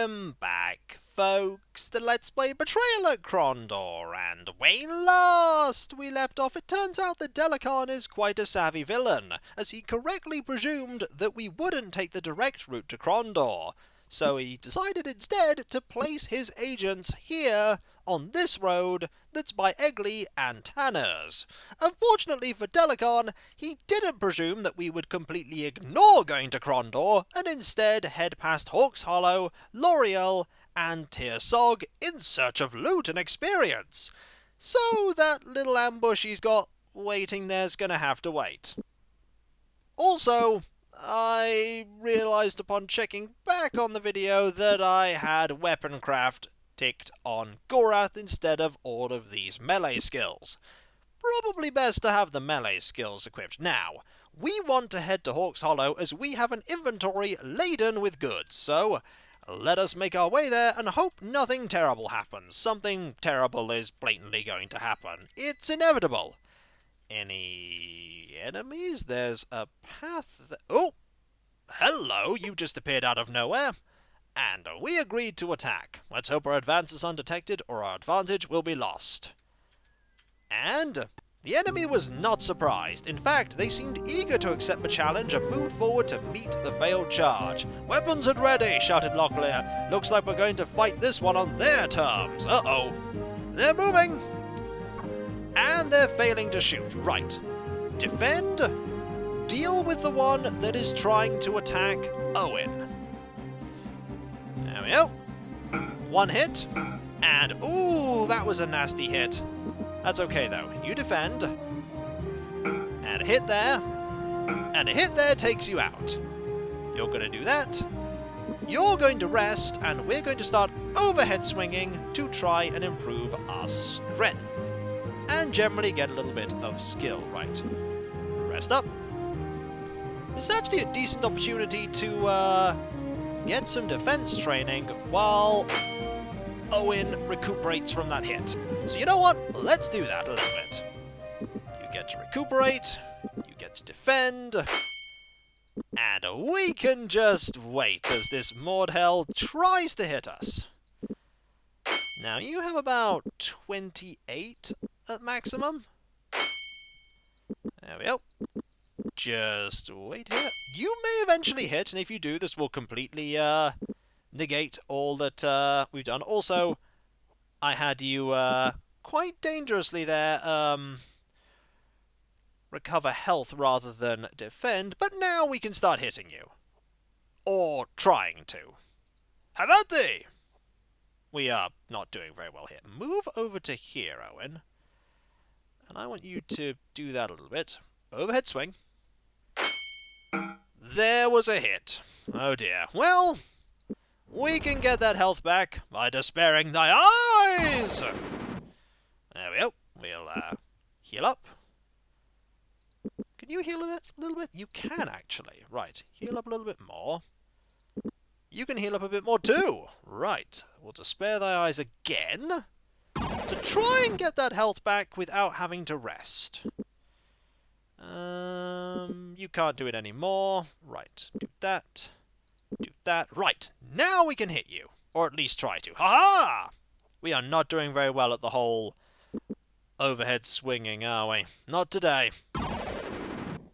Welcome back, folks, to Let's Play Betrayal at Krondor, and we left off. It turns out that Delacan is quite a savvy villain, as he correctly presumed that we wouldn't take the direct route to Krondor, so he decided instead to place his agents here, on this road, that's by Eggley and Tanner's. Unfortunately for Delacan, he didn't presume that we would completely ignore going to Krondor, and instead head past Hawk's Hollow, L'Oreal, and Tearsog in search of loot and experience. So that little ambush he's got waiting there's gonna have to wait. Also, I realised upon checking back on the video that I had weaponcraft ticked on Gorath instead of all of these melee skills. Probably best to have the melee skills equipped. Now, we want to head to Hawk's Hollow as we have an inventory laden with goods, so let us make our way there and hope nothing terrible happens. Something terrible is blatantly going to happen. It's inevitable. Any enemies? There's a path... Oh! Hello, you just appeared out of nowhere. And we agreed to attack. Let's hope our advance is undetected, or our advantage will be lost. And the enemy was not surprised. In fact, they seemed eager to accept the challenge and moved forward to meet the failed charge. "Weapons at ready!" shouted Locklear. "Looks like we're going to fight this one on their terms." Uh-oh. They're moving! And they're failing to shoot. Right. Defend. Deal with the one that is trying to attack Owen. There we go. One hit. And, ooh, that was a nasty hit. That's okay, though. You defend. And a hit there. And a hit there takes you out. You're going to do that. You're going to rest, and we're going to start overhead swinging to try and improve our strength. And generally get a little bit of skill, right. Rest up. It's actually a decent opportunity to, get some defense training while Owen recuperates from that hit. So you know what? Let's do that a little bit. You get to recuperate, you get to defend, and we can just wait as this moredhel tries to hit us. Now you have about 28 at maximum. There we go. Just wait here. You may eventually hit, and if you do, this will completely negate all that we've done. Also, I had you quite dangerously there recover health rather than defend, but now we can start hitting you. Or trying to. How about thee? We are not doing very well here. Move over to here, Owen. And I want you to do that a little bit. Overhead swing. There was a hit. Oh dear. Well, we can get that health back by despairing thy eyes! There we go. We'll heal up. Can you heal a little bit? You can, actually. Right. Heal up a little bit more. You can heal up a bit more too. Right. We'll despair thy eyes again to try and get that health back without having to rest. You can't do it anymore. Right, do that. Do that. Right, now we can hit you. Or at least try to. Ha-ha! We are not doing very well at the whole overhead swinging, are we? Not today.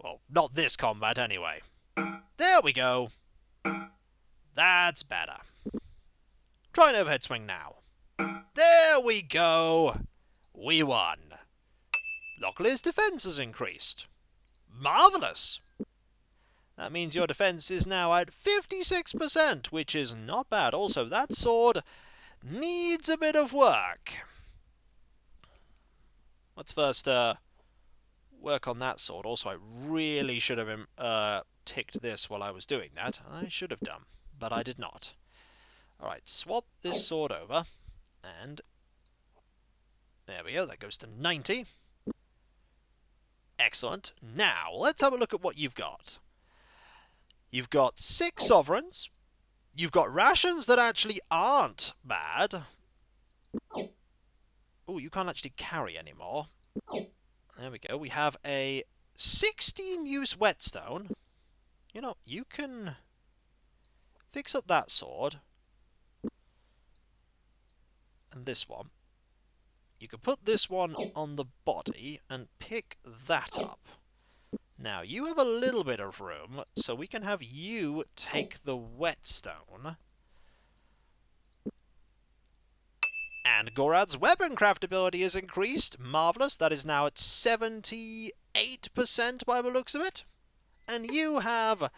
Well, not this combat, anyway. There we go. That's better. Try an overhead swing now. There we go. We won. Locklear's defense has increased. Marvellous! That means your defense is now at 56%, which is not bad. Also, that sword needs a bit of work. Let's first work on that sword. Also, I really should have ticked this while I was doing that. I should have done, but I did not. Alright, swap this sword over, and there we go. That goes to 90. Excellent. Now, let's have a look at what you've got. You've got 6 sovereigns. You've got rations that actually aren't bad. Oh, you can't actually carry anymore. There we go. We have a 16-use whetstone. You know, you can fix up that sword. and this one. You can put this one on the body and pick that up. Now, you have a little bit of room, so we can have you take the whetstone. And Gorath's weaponcraft ability is increased. Marvellous. That is now at 78% by the looks of it. And you have...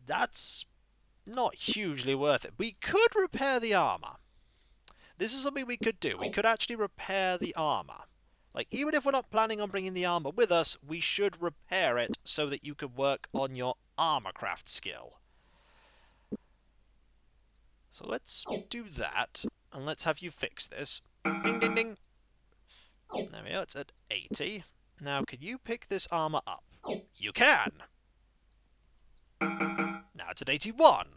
That's not hugely worth it. We could repair the armour. This is something we could do. We could actually repair the armour. Like, even if we're not planning on bringing the armour with us, we should repair it so that you can work on your armourcraft skill. So let's do that, and let's have you fix this. Ding, ding, ding. There we go, it's at 80. Now, can you pick this armour up? You can! Now it's at 81.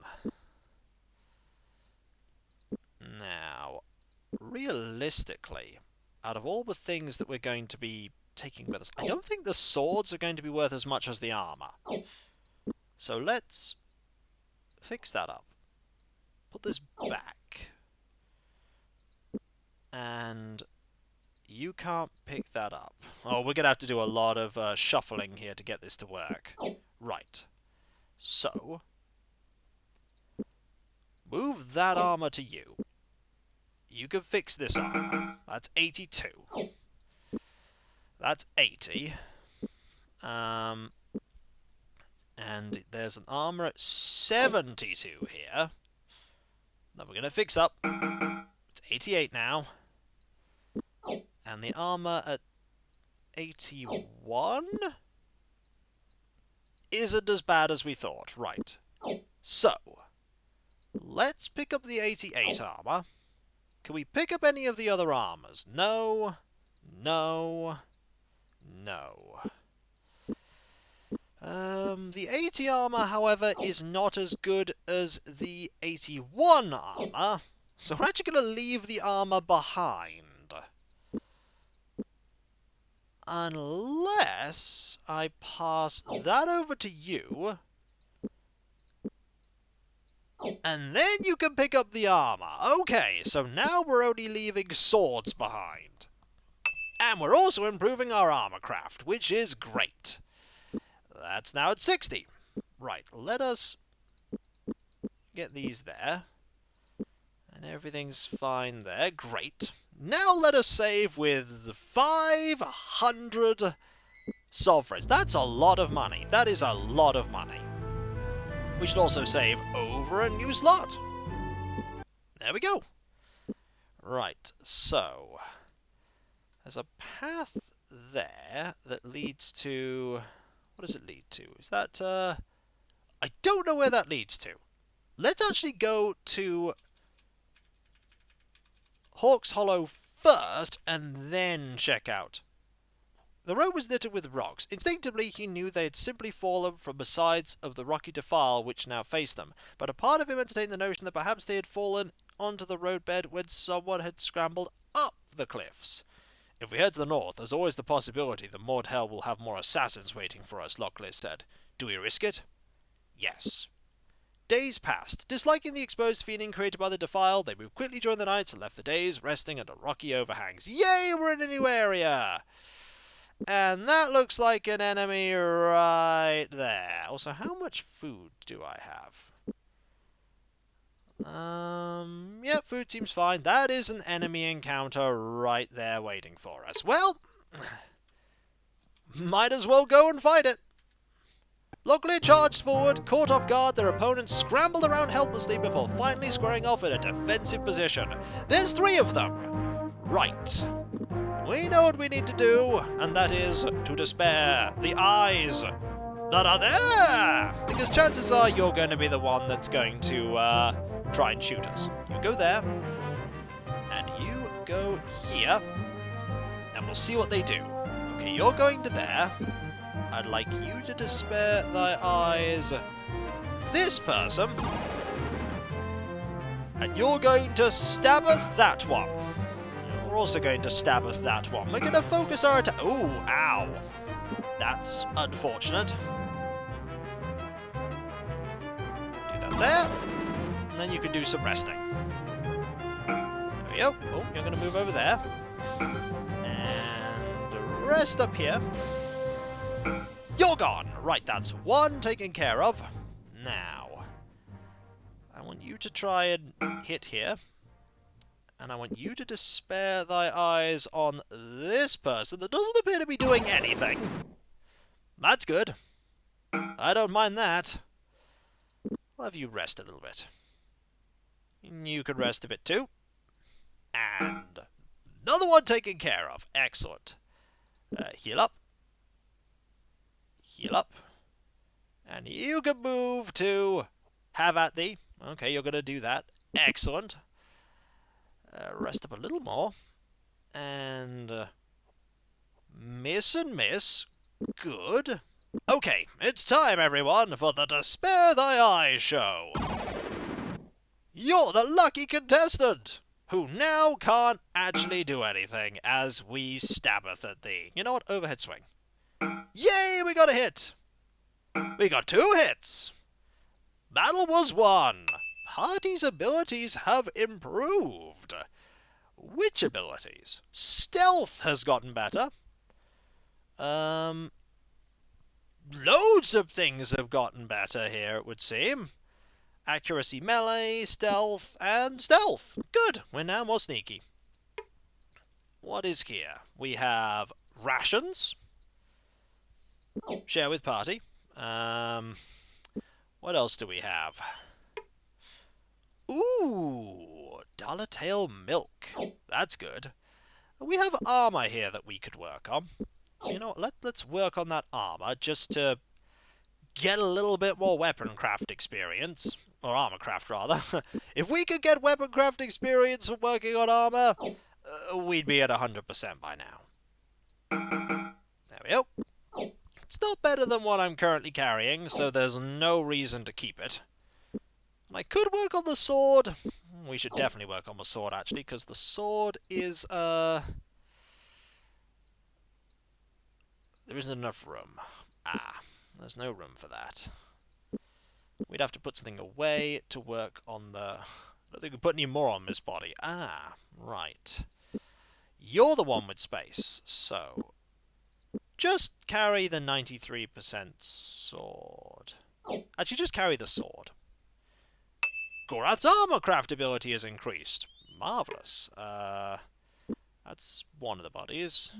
Now, realistically, out of all the things that we're going to be taking with us, I don't think the swords are going to be worth as much as the armour. So let's fix that up. Put this back. And you can't pick that up. Oh, we're going to have to do a lot of shuffling here to get this to work. Right. So, move that armour to you. You can fix this armour. That's 82. That's 80. And there's an armour at 72 here. That we're going to fix up. It's 88 now. And the armour at 81 isn't as bad as we thought. Right. So, let's pick up the 88 armour. Can we pick up any of the other armours? No. No. No. The 80 armour, however, is not as good as the 81 armour, so we're actually going to leave the armour behind. Unless I pass that over to you, and then you can pick up the armour. Okay, so now we're only leaving swords behind. And we're also improving our armourcraft, which is great. That's now at 60. Right, let us get these there. And everything's fine there. Great. Now let us save with 500 sovereigns. That's a lot of money. That is a lot of money. We should also save over a new slot. There we go. Right, so there's a path there that leads to... What does it lead to? Is that, I don't know where that leads to. Let's actually go to Hawk's Hollow first, and then check out. The road was littered with rocks. Instinctively, he knew they had simply fallen from the sides of the rocky defile which now faced them. But a part of him entertained the notion that perhaps they had fallen onto the roadbed when someone had scrambled up the cliffs. If we head to the north, there's always the possibility that moredhel will have more assassins waiting for us, Locklear said. Do we risk it? Yes. Days passed. Disliking the exposed feeling created by the defile, they moved quickly during the nights and left the days resting under rocky overhangs. Yay, we're in a new area! And that looks like an enemy right there. Also, how much food do I have? Yep, food seems fine. That is an enemy encounter right there waiting for us. Well, might as well go and fight it. Locklear charged forward, caught off guard, their opponents scrambled around helplessly before finally squaring off in a defensive position. There's 3 of them. Right. We know what we need to do, and that is to despair the eyes that are there! Because chances are you're going to be the one that's going to try and shoot us. You go there, and you go here, and we'll see what they do. Okay, you're going to there. I'd like you to despair thy eyes this person, and you're going to stabbeth that one. We're also going to stabbeth that one. We're going to focus our attack. Ooh, ow. That's unfortunate. Do that there. And then you can do some resting. we go. Oh, you're going to move over there. And rest up here. You're gone! Right, that's one taken care of. Now, I want you to try and hit here. And I want you to despair thy eyes on this person that doesn't appear to be doing anything. That's good. I don't mind that. I'll have you rest a little bit. You can rest a bit too. And another one taken care of. Excellent. Heal up. Heal up. And you can move to have at thee. Okay, you're going to do that. Excellent. Rest up a little more. And miss and miss. Good. Okay, it's time, everyone, for the Despair Thy Eyes show. You're the lucky contestant, who now can't actually do anything as we stabbeth at thee. You know what? Overhead swing. Yay, we got a hit. We got 2 hits. Battle was won. Party's abilities have improved. Which abilities? Stealth has gotten better. Loads of things have gotten better here, it would seem. Accuracy melee, stealth, and stealth. Good, we're now more sneaky. What is here? We have rations. Share with party. What else do we have? Ooh, dollar tail milk. That's good. We have armor here that we could work on. So you know what, let's work on that armor just to get a little bit more weapon craft experience. Or armor craft, rather. If we could get weapon craft experience from working on armor, we'd be at 100% by now. There we go. It's not better than what I'm currently carrying, so there's no reason to keep it. I could work on the sword. We should definitely work on the sword, actually, because the sword is, there isn't enough room. There's no room for that. We'd have to put something away to work on the... I don't think we can put any more on this body. Right. You're the one with space, so... just carry the 93% sword. Actually, just carry the sword. Gorath's armor craft ability is increased. Marvellous. That's one of the bodies.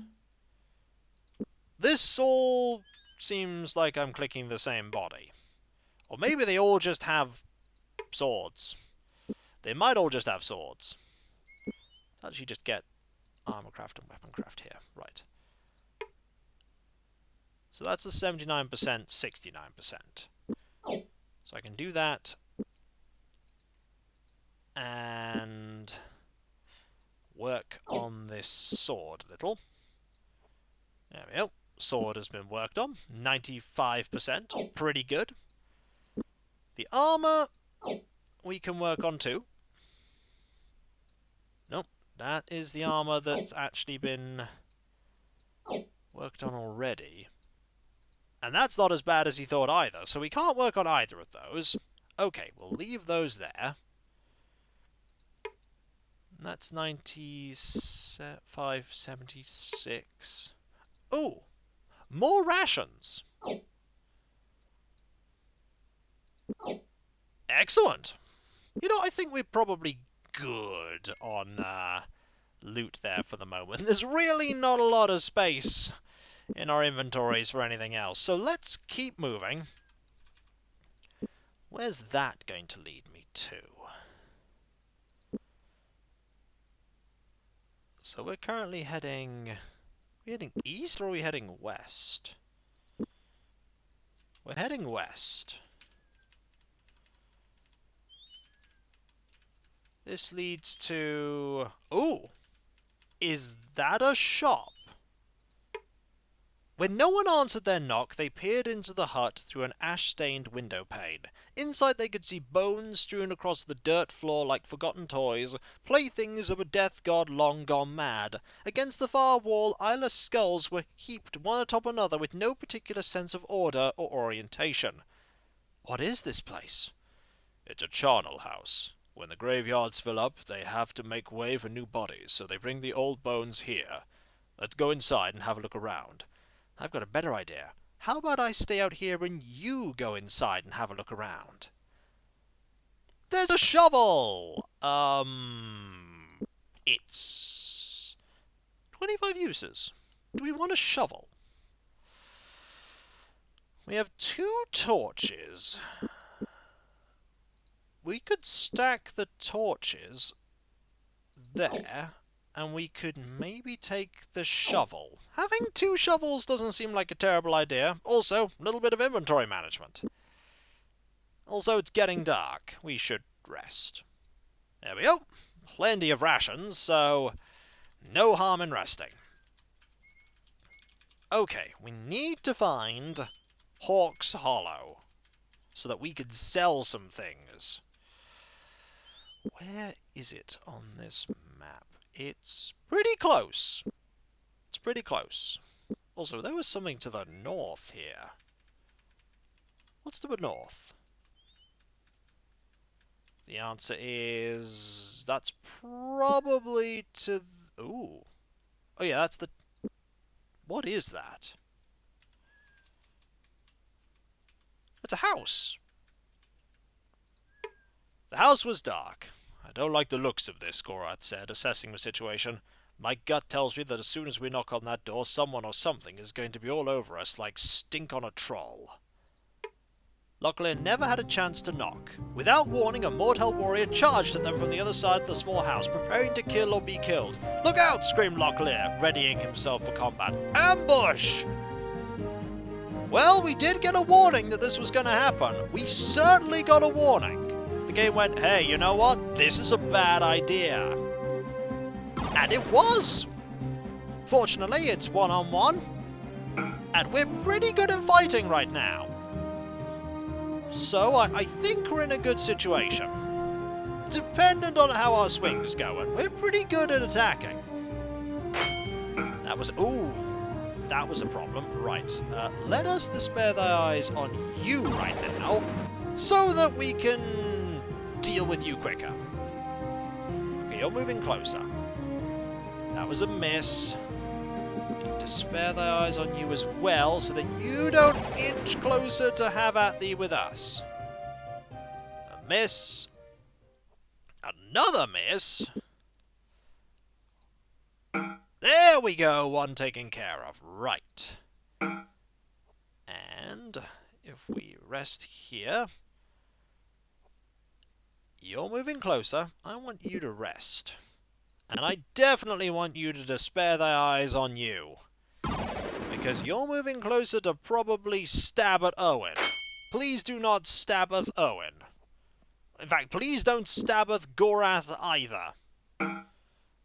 This all seems like I'm clicking the same body. Or maybe they all just have swords. They might all just have swords. Actually just get armor craft and weapon craft here. Right. So that's a 79%, 69%. So I can do that. And work on this sword a little. There we go. Sword has been worked on. 95%. Pretty good. The armor we can work on too. Nope. That is the armor that's actually been worked on already. And that's not as bad as you thought either, so we can't work on either of those. Okay, we'll leave those there. That's 95, 76. Ooh! More rations! Excellent! You know, I think we're probably good on loot there for the moment. There's really not a lot of space in our inventories for anything else, so let's keep moving. Where's that going to lead me to? So we're currently heading... Are we heading east or are we heading west? We're heading west. This leads to... Ooh! Is that a shop? When no one answered their knock, they peered into the hut through an ash-stained window pane. Inside they could see bones strewn across the dirt floor like forgotten toys, playthings of a death god long gone mad. Against the far wall, eyeless skulls were heaped one atop another with no particular sense of order or orientation. What is this place? It's a charnel house. When the graveyards fill up, they have to make way for new bodies, so they bring the old bones here. Let's go inside and have a look around. I've got a better idea. How about I stay out here and you go inside and have a look around? There's a shovel! It's 25 uses. Do we want a shovel? We have 2 torches. We could stack the torches there, and we could maybe take the shovel. Having 2 shovels doesn't seem like a terrible idea. Also, a little bit of inventory management. Also, it's getting dark. We should rest. There we go. Plenty of rations, so no harm in resting. Okay, we need to find Hawk's Hollow so that we could sell some things. Where is it on this map? It's pretty close. It's pretty close. Also, there was something to the north here. What's to the north? The answer is... that's probably to... ooh. Oh yeah, that's the... what is that? It's a house. The house was dark. I don't like the looks of this, Gorath said, assessing the situation. My gut tells me that as soon as we knock on that door, someone or something is going to be all over us like stink on a troll. Locklear never had a chance to knock. Without warning, a moredhel warrior charged at them from the other side of the small house, preparing to kill or be killed. "Look out!" screamed Locklear, readying himself for combat. "Ambush!" Well, we did get a warning that this was going to happen. We certainly got a warning. The game went, hey, you know what? This is a bad idea. And it was! Fortunately, it's one-on-one. And we're pretty good at fighting right now. So, I think we're in a good situation. Dependent on how our swing's going, we're pretty good at attacking. That was... ooh! That was a problem. Right. Let us despair thy eyes on you right now, so that we can deal with you quicker. Okay, you're moving closer. That was a miss. Despair thy eyes on you as well, so that you don't inch closer to have at thee with us. A miss. Another miss. There we go, one taken care of. Right. And if we rest here, you're moving closer. I want you to rest. And I definitely want you to despair thy eyes on you. Because you're moving closer to probably stab at Owen. Please do not stab at Owen. In fact, please don't stab at Gorath either.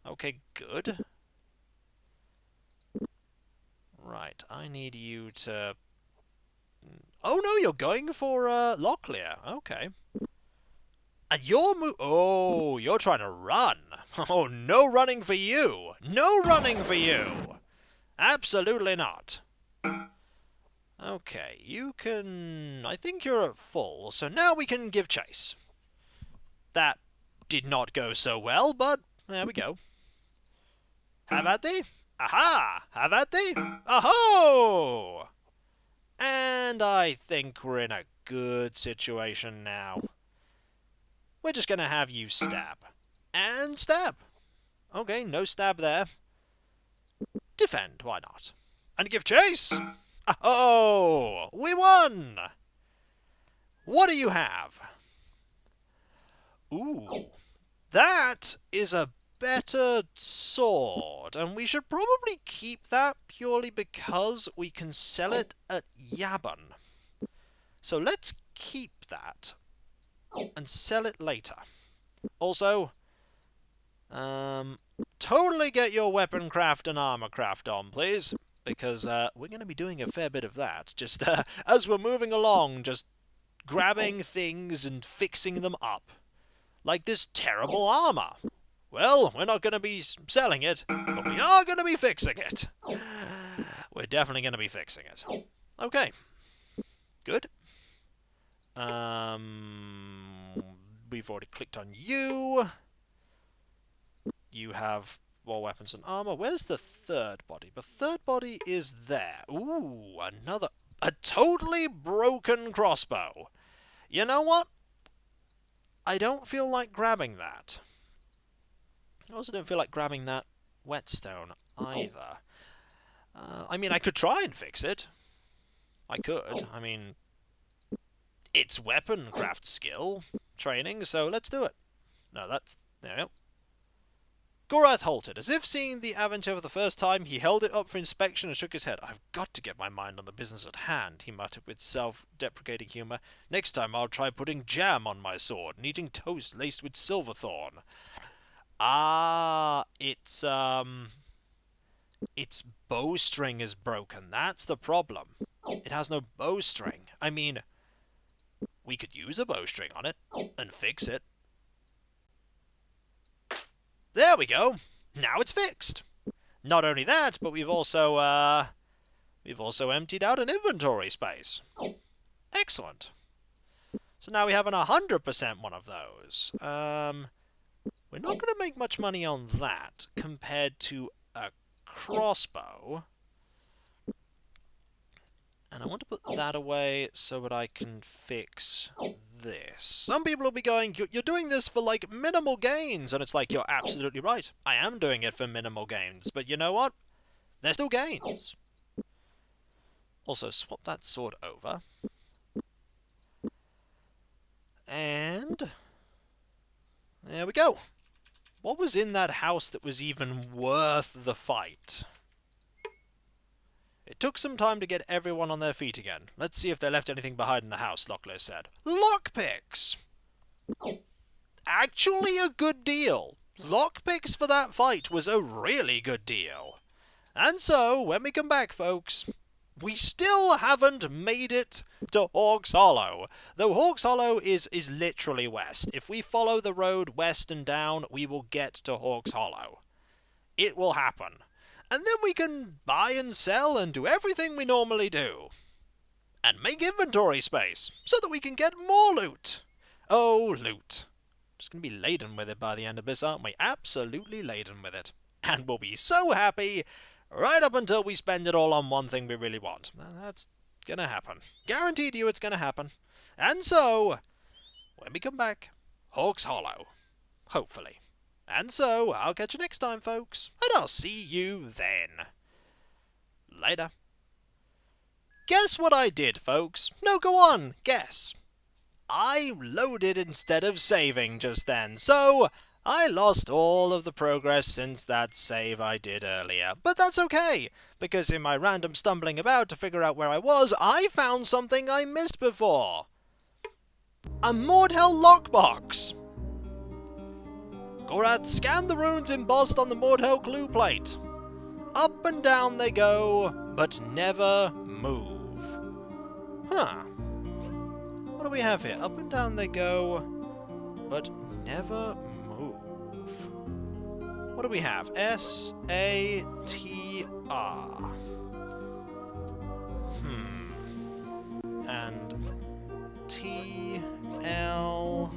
Okay, good. Right, I need you to... oh no, you're going for Locklear. Okay. And you're oh, you're trying to run. Oh, no running for you. No running for you. Absolutely not. Okay, you can... I think you're at full, so now we can give chase. That did not go so well, but there we go. Have at thee. Aha! Have at thee. Aho! And I think we're in a good situation now. We're just going to have you stab. And stab. Okay, no stab there. Defend, why not? And give chase! Oh! We won! What do you have? Ooh. That is a better sword. And we should probably keep that purely because we can sell it at Yabon. So let's keep that and sell it later. Also, totally get your weapon craft and armor craft on, please, because we're going to be doing a fair bit of that. Just as we're moving along, just grabbing things and fixing them up. Like this terrible armor. Well, we're not going to be selling it, but we are going to be fixing it. We're definitely going to be fixing it. Okay. Good. we've already clicked on you. You have more weapons and armor. Where's the third body? The third body is there. Ooh, a totally broken crossbow. You know what? I don't feel like grabbing that. I also don't feel like grabbing that whetstone either. I mean, I could try and fix it. I could. I mean, it's weapon craft skill training, so let's do it. No, that's... There we go. Gorath halted. As if seeing the adventure for the first time, he held it up for inspection and shook his head. I've got to get my mind on the business at hand, he muttered with self-deprecating humour. Next time I'll try putting jam on my sword and eating toast laced with silverthorn. Ah, its bowstring is broken. That's the problem. It has no bowstring. I mean, we could use a bowstring on it and fix it. There we go. Now it's fixed. Not only that, but we've also emptied out an inventory space. Excellent. So now we have an 100% one of those. We're not going to make much money on that compared to a crossbow. And I want to put that away so that I can fix this. Some people will be going, you're doing this for, like, minimal gains. And it's like, you're absolutely right. I am doing it for minimal gains. But you know what? They're still gains. Also, swap that sword over. And... there we go. What was in that house that was even worth the fight? It took some time to get everyone on their feet again. Let's see if they left anything behind in the house, Locklear said. Lockpicks! Actually a good deal. Lockpicks for that fight was a really good deal. And so, when we come back, folks, we still haven't made it to Hawk's Hollow. Though Hawk's Hollow is literally west. If we follow the road west and down, we will get to Hawk's Hollow. It will happen. And then we can buy and sell and do everything we normally do. And make inventory space, so that we can get more loot. Oh, loot. Just going to be laden with it by the end of this, aren't we? Absolutely laden with it. And we'll be so happy, right up until we spend it all on one thing we really want. That's going to happen. Guaranteed you it's going to happen. And so, when we come back, Hawk's Hollow. Hopefully. And so, I'll catch you next time, folks, and I'll see you then. Later. Guess what I did, folks? No, go on, guess. I loaded instead of saving just then, so I lost all of the progress since that save I did earlier. But that's okay, because in my random stumbling about to figure out where I was, I found something I missed before. A moredhel lockbox! Gorath scanned the runes embossed on the moredhel clue plate. Up and down they go, but never move. Huh. What do we have here? Up and down they go, but never move. What do we have? S-A-T-R. And T-L...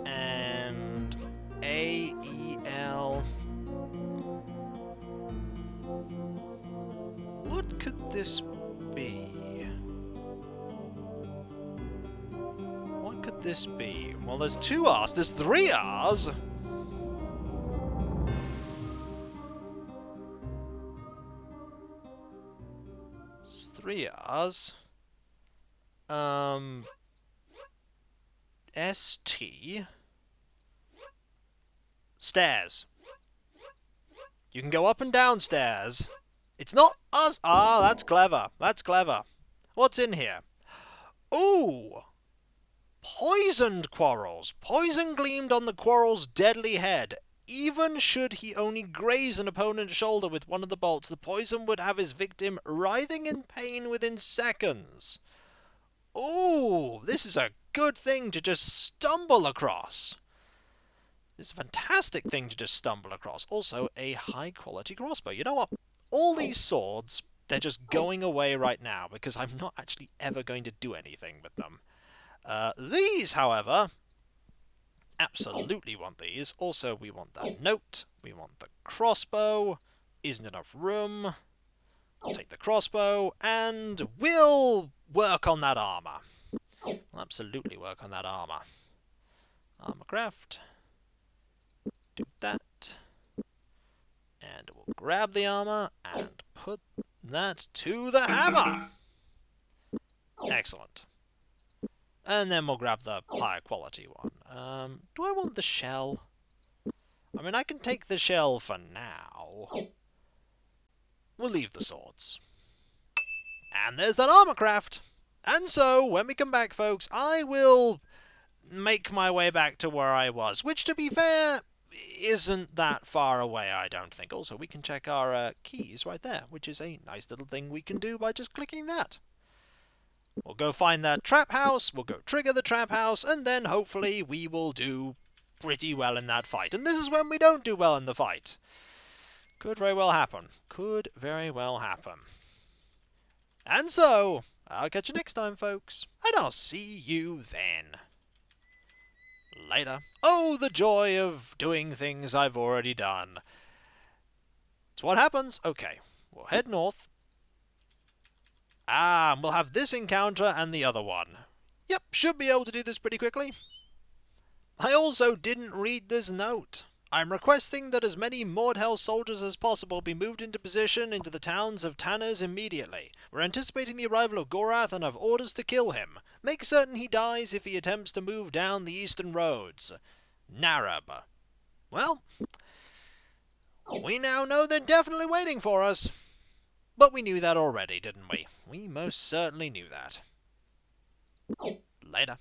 and A-E-L. What could this be? What could this be? Well, there's 2 R's. There's 3 R's. It's 3 R's. S-T... stairs. You can go up and down stairs. It's not us. Ah, that's clever. That's clever. What's in here? Ooh! Poisoned quarrels. Poison gleamed on the quarrel's deadly head. Even should he only graze an opponent's shoulder with one of the bolts, the poison would have his victim writhing in pain within seconds. Ooh, this is a good thing to just stumble across. This is a fantastic thing to just stumble across. Also, a high-quality crossbow. You know what? All these swords, they're just going away right now, because I'm not actually ever going to do anything with them. These These, however, absolutely want these. Also, we want that note. We want the crossbow. Isn't enough room. We'll take the crossbow, and we'll work on that armor. We'll absolutely work on that armor. Armor craft. Do that. And we'll grab the armor and put that to the hammer. Excellent. And then we'll grab the higher quality one. Do I want the shell? I mean, I can take the shell for now. We'll leave the swords. And there's that armor craft. And so, when we come back, folks, I will make my way back to where I was, which, to be fair, isn't that far away, I don't think. Also, we can check our keys right there, which is a nice little thing we can do by just clicking that. We'll go find that trap house, we'll go trigger the trap house, and then hopefully we will do pretty well in that fight. And this is when we don't do well in the fight. Could very well happen. Could very well happen. And so, I'll catch you next time, folks. And I'll see you then. Later. Oh, the joy of doing things I've already done. So what happens? Okay, we'll head north. And we'll have this encounter and the other one. Yep, should be able to do this pretty quickly. I also didn't read this note. I'm requesting that as many moredhel soldiers as possible be moved into position into the towns of Tanners immediately. We're anticipating the arrival of Gorath and have orders to kill him. Make certain he dies if he attempts to move down the eastern roads. Narab. Well, we now know they're definitely waiting for us. But we knew that already, didn't we? We most certainly knew that. Later.